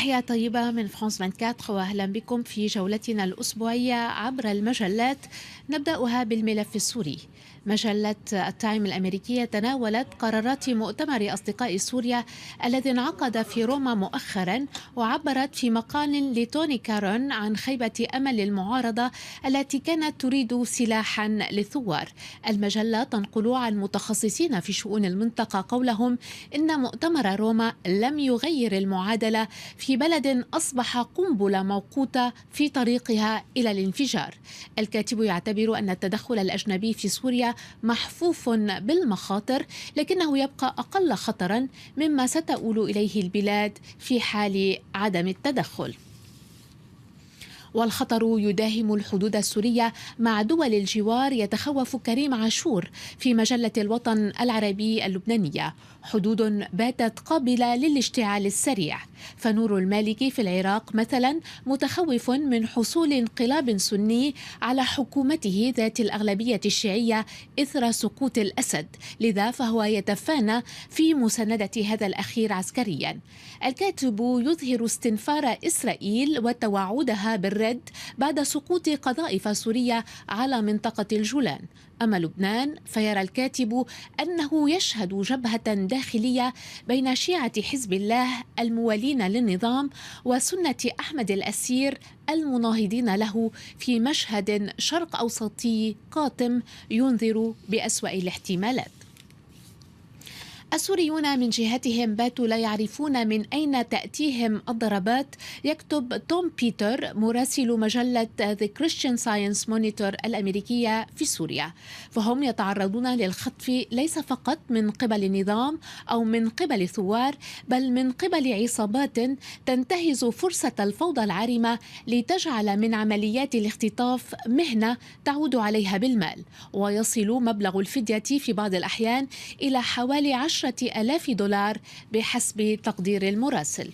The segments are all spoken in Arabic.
تحية طيبة من فرانس 24 وأهلا بكم في جولتنا الأسبوعية عبر المجلات. نبدأها بالملف السوري. مجلة التايم الأمريكية تناولت قرارات مؤتمر أصدقاء سوريا الذي انعقد في روما مؤخرا، وعبرت في مقال لتوني كارون عن خيبة أمل المعارضة التي كانت تريد سلاحا للثوار. المجلة تنقل عن متخصصين في شؤون المنطقة قولهم إن مؤتمر روما لم يغير المعادلة في بلد أصبح قنبلة موقوتة في طريقها إلى الانفجار. الكاتب يعتبر أن التدخل الأجنبي في سوريا محفوف بالمخاطر، لكنه يبقى أقل خطرا مما ستؤول إليه البلاد في حال عدم التدخل. والخطر يداهم الحدود السورية مع دول الجوار، يتخوف كريم عاشور في مجلة الوطن العربي اللبنانية. حدود باتت قابلة للاشتعال السريع، فنور المالكي في العراق مثلا متخوف من حصول انقلاب سني على حكومته ذات الأغلبية الشيعية إثر سقوط الأسد، لذا فهو يتفانى في مساندة هذا الأخير عسكريا. الكاتب يظهر استنفار إسرائيل وتوعدها بالرد بعد سقوط قذائف سوريا على منطقة الجولان. أما لبنان فيرى الكاتب أنه يشهد جبهة داخلية بين شيعة حزب الله الموالين للنظام وسنة أحمد الأسير المناهضين له في مشهد شرق أوسطي قاتم ينذر بأسوأ الاحتمالات. السوريون من جهتهم باتوا لا يعرفون من أين تأتيهم الضربات. يكتب توم بيتر مراسل مجلة The Christian Science Monitor الأمريكية في سوريا، فهم يتعرضون للخطف ليس فقط من قبل النظام أو من قبل ثوار، بل من قبل عصابات تنتهز فرصة الفوضى العارمة لتجعل من عمليات الاختطاف مهنة تعود عليها بالمال، ويصل مبلغ الفدية في بعض الأحيان إلى حوالي 10,000 دولار بحسب تقدير المراسل.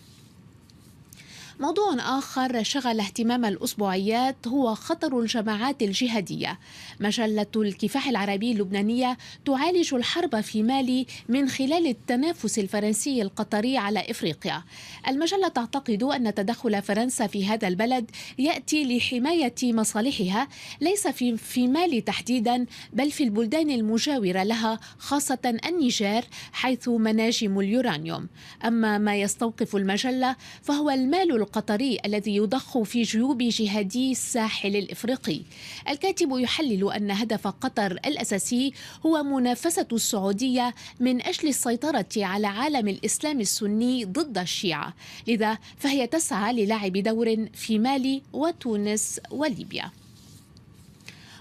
موضوع آخر شغل اهتمام الأسبوعيات هو خطر الجماعات الجهادية. مجلة الكفاح العربي اللبنانية تعالج الحرب في مالي من خلال التنافس الفرنسي القطري على إفريقيا. المجلة تعتقد أن تدخل فرنسا في هذا البلد يأتي لحماية مصالحها، ليس في مالي تحديدا بل في البلدان المجاورة لها، خاصة النيجر حيث مناجم اليورانيوم. أما ما يستوقف المجلة فهو المال القطري الذي يضخ في جيوب جهادي الساحل الإفريقي. الكاتب يحلل أن هدف قطر الأساسي هو منافسة السعودية من أجل السيطرة على عالم الإسلام السني ضد الشيعة، لذا فهي تسعى للعب دور في مالي وتونس وليبيا.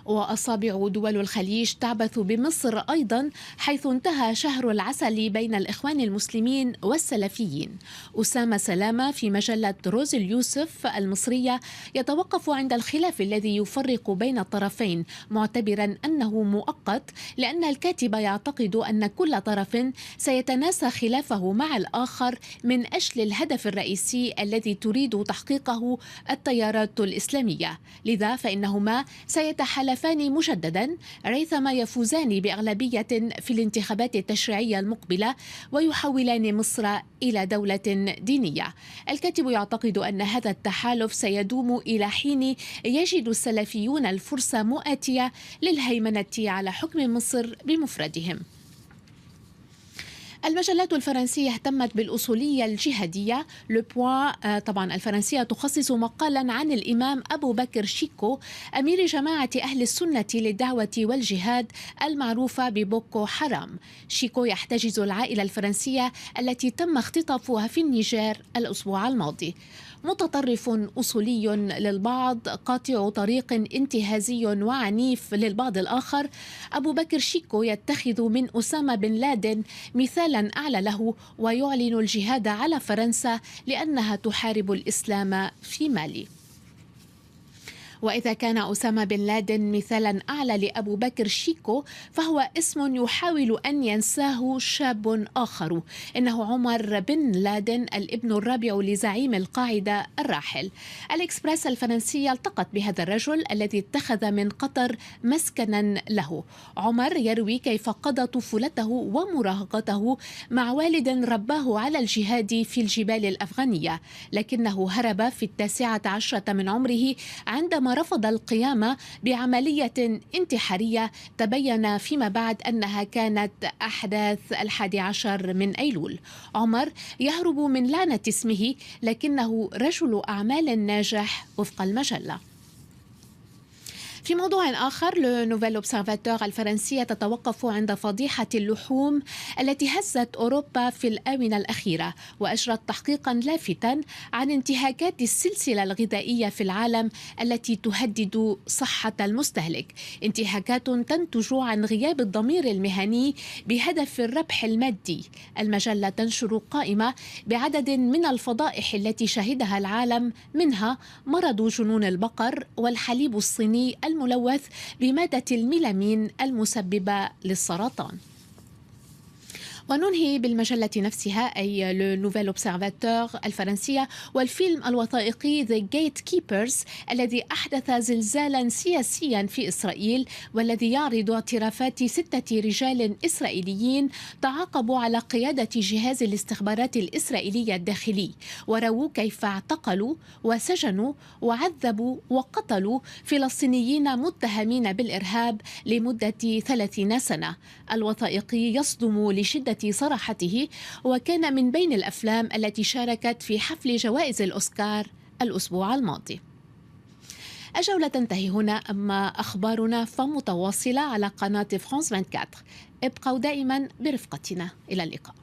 وأصابع دول الخليج تعبث بمصر أيضا، حيث انتهى شهر العسل بين الإخوان المسلمين والسلفيين. أسامة سلامة في مجلة روز اليوسف المصرية يتوقف عند الخلاف الذي يفرق بين الطرفين، معتبرا أنه مؤقت، لأن الكاتب يعتقد أن كل طرف سيتناسى خلافه مع الآخر من أجل الهدف الرئيسي الذي تريد تحقيقه التيارات الإسلامية، لذا فإنهما سيتحالفان مجددا ريثما يفوزان بأغلبية في الانتخابات التشريعية المقبلة ويحولان مصر إلى دولة دينية. الكاتب يعتقد أن هذا التحالف سيدوم إلى حين يجد السلفيون الفرصة مؤاتية للهيمنة على حكم مصر بمفردهم. المجلات الفرنسية اهتمت بالأصولية الجهادية. لو بوين طبعا الفرنسية تخصص مقالا عن الإمام أبو بكر شيكو أمير جماعة أهل السنة للدعوة والجهاد المعروفة ببوكو حرام. شيكو يحتجز العائلة الفرنسية التي تم اختطافها في النيجر الأسبوع الماضي. متطرف أصولي للبعض، قاطع طريق انتهازي وعنيف للبعض الآخر، أبو بكر شيكو يتخذ من أسامة بن لادن مثالا أعلى له، ويعلن الجهاد على فرنسا لأنها تحارب الإسلام في مالي. وإذا كان أسامة بن لادن مثالا أعلى لأبو بكر شيكو، فهو اسم يحاول أن ينساه شاب آخر، إنه عمر بن لادن الابن الرابع لزعيم القاعدة الراحل. الإكسبريس الفرنسية التقت بهذا الرجل الذي اتخذ من قطر مسكنا له. عمر يروي كيف قضى طفولته ومراهقته مع والد رباه على الجهاد في الجبال الأفغانية، لكنه هرب في 19 من عمره عندما رفض القيام بعملية انتحارية تبين فيما بعد أنها كانت أحداث 11 من أيلول. عمر يهرب من لعنة اسمه، لكنه رجل أعمال ناجح وفق المجلة. في موضوع آخر، لو نوفيل أوبسرفاتور الفرنسية تتوقف عند فضيحة اللحوم التي هزت أوروبا في الآونة الأخيرة، وأجرت تحقيقا لافتا عن انتهاكات السلسلة الغذائية في العالم التي تهدد صحة المستهلك، انتهاكات تنتج عن غياب الضمير المهني بهدف الربح المادي. المجلة تنشر قائمة بعدد من الفضائح التي شهدها العالم، منها مرض جنون البقر والحليب الصيني الملوث بمادة الميلامين المسببة للسرطان. وننهي بالمجلة نفسها أي لو نوفيل أوبسرفاتور الفرنسية والفيلم الوثائقي The Gatekeepers الذي أحدث زلزالا سياسيا في إسرائيل، والذي يعرض اعترافات 6 رجال إسرائيليين تعاقبوا على قيادة جهاز الاستخبارات الإسرائيلي الداخلي، ورووا كيف اعتقلوا وسجنوا وعذبوا وقتلوا فلسطينيين متهمين بالإرهاب لمدة 30 سنة. الوثائقي يصدم لشدة صراحته، وكان من بين الأفلام التي شاركت في حفل جوائز الأوسكار الأسبوع الماضي. الجولة تنتهي هنا، أما أخبارنا فمتواصلة على قناة فرانس 24. ابقوا دائما برفقتنا، إلى اللقاء.